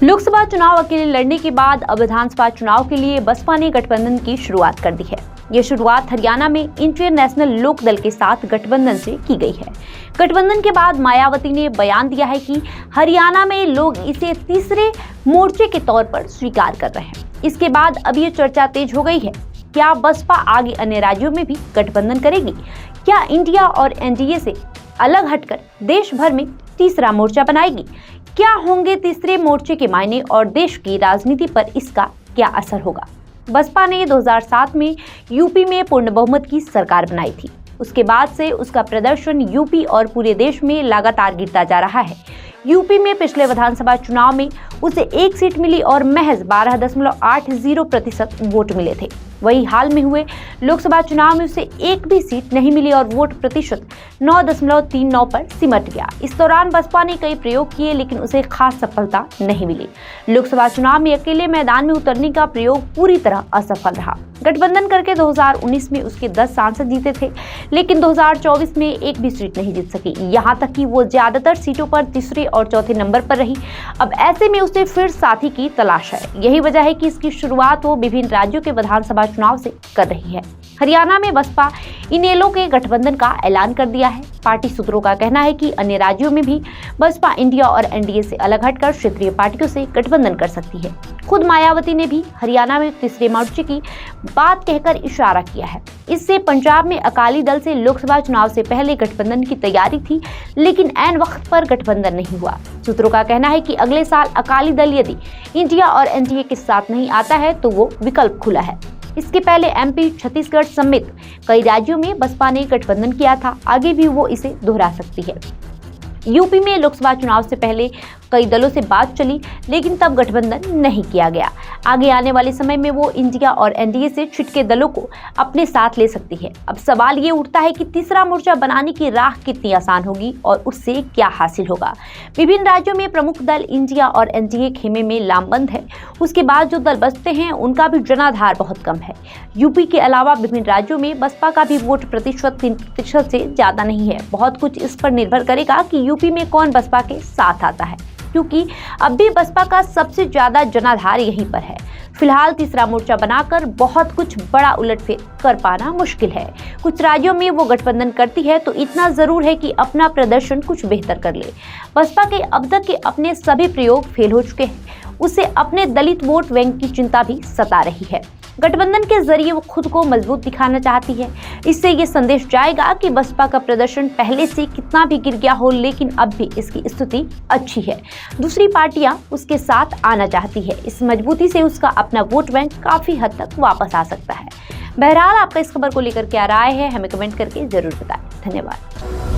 लोकसभा चुनाव अकेले लड़ने के बाद अब विधानसभा चुनाव के लिए बसपा ने गठबंधन की शुरुआत कर दी है। ये शुरुआत हरियाणा में इंडियन नेशनल लोक दल के साथ गठबंधन से की गई है। गठबंधन के बाद मायावती ने बयान दिया है कि हरियाणा में लोग इसे तीसरे मोर्चे के तौर पर स्वीकार कर रहे हैं। इसके बाद अब ये चर्चा तेज हो गई है, क्या बसपा आगे अन्य राज्यों में भी गठबंधन करेगी? क्या इंडिया और एनडीए से अलग हटकर देश भर में तीसरा मोर्चा बनाएगी? क्या होंगे तीसरे मोर्चे के मायने और देश की राजनीति पर इसका क्या असर होगा? बसपा ने 2007 में यूपी में पूर्ण बहुमत की सरकार बनाई थी। उसके बाद से उसका प्रदर्शन यूपी और पूरे देश में लगातार गिरता जा रहा है। यूपी में पिछले विधानसभा चुनाव में उसे एक सीट मिली और महज 12.80% वोट मिले थे। वहीं हाल में हुए लोकसभा चुनाव में उसे एक भी सीट नहीं मिली और वोट प्रतिशत 9.39 पर सिमट गया। इस दौरान बसपा ने कई प्रयोग किए लेकिन उसे खास सफलता नहीं मिली। लोकसभा चुनाव में अकेले मैदान में उतरने का प्रयोग पूरी तरह असफल रहा। गठबंधन करके 2019 में उसके 10 सांसद जीते थे, लेकिन 2024 में एक भी सीट नहीं जीत सकी। यहाँ तक कि वो ज्यादातर सीटों पर तीसरे और चौथे नंबर पर रही। अब ऐसे में उसे फिर साथी की तलाश है। यही वजह है कि इसकी शुरुआत वो विभिन्न राज्यों के विधानसभा चुनाव से कर रही है। हरियाणा में बसपा इनेलो के गठबंधन का ऐलान कर दिया है। पार्टी सूत्रों का कहना है कि अन्य राज्यों में भी बसपा इंडिया और एनडीए से अलग हटकर क्षेत्रीय पार्टियों से गठबंधन कर सकती है। खुद मायावती ने भी हरियाणा में तीसरे मोर्चे की बात कहकर इशारा किया है। इससे पंजाब में अकाली दल से लोकसभा चुनाव से पहले गठबंधन की तैयारी थी, लेकिन ऐन वक्त पर गठबंधन नहीं हुआ। सूत्रों का कहना है कि अगले साल अकाली दल यदि इंडिया और एनडीए के साथ नहीं आता है तो वो विकल्प खुला है। इसके पहले एमपी, छत्तीसगढ़ समेत कई राज्यों में बसपा ने गठबंधन किया था। आगे भी वो इसे दोहरा सकती है। यूपी में लोकसभा चुनाव से पहले कई दलों से बात चली, लेकिन तब गठबंधन नहीं किया गया। आगे आने वाले समय में वो इंडिया और एनडीए से छिटके दलों को अपने साथ ले सकती है। अब सवाल ये उठता है कि तीसरा मोर्चा बनाने की राह कितनी आसान होगी और उससे क्या हासिल होगा। विभिन्न राज्यों में प्रमुख दल इंडिया और एनडीए खेमे में लामबंद है। उसके बाद जो दल बचते हैं उनका भी जनाधार बहुत कम है। यूपी के अलावा विभिन्न राज्यों में बसपा का भी वोट प्रतिशत 3% से ज्यादा नहीं है। बहुत कुछ इस पर निर्भर करेगा कि यूपी में कौन बसपा के साथ आता है, क्योंकि अब भी बसपा का सबसे ज्यादा जनाधार यहीं पर है। फिलहाल तीसरा मोर्चा बनाकर बहुत कुछ बड़ा उलटफेर कर पाना मुश्किल है। कुछ राज्यों में वो गठबंधन करती है तो इतना जरूर है कि अपना प्रदर्शन कुछ बेहतर कर ले। बसपा के अब तक के अपने सभी प्रयोग फेल हो चुके हैं। उसे अपने दलित वोट बैंक की चिंता भी सता रही है। गठबंधन के जरिए वो खुद को मजबूत दिखाना चाहती है। इससे ये संदेश जाएगा कि बसपा का प्रदर्शन पहले से कितना भी गिर गया हो, लेकिन अब भी इसकी स्थिति अच्छी है। दूसरी पार्टियां उसके साथ आना चाहती है। इस मजबूती से उसका अपना वोट बैंक काफी हद तक वापस आ सकता है। बहरहाल आपका इस खबर को लेकर क्या राय है, हमें कमेंट करके जरूर बताएं। धन्यवाद।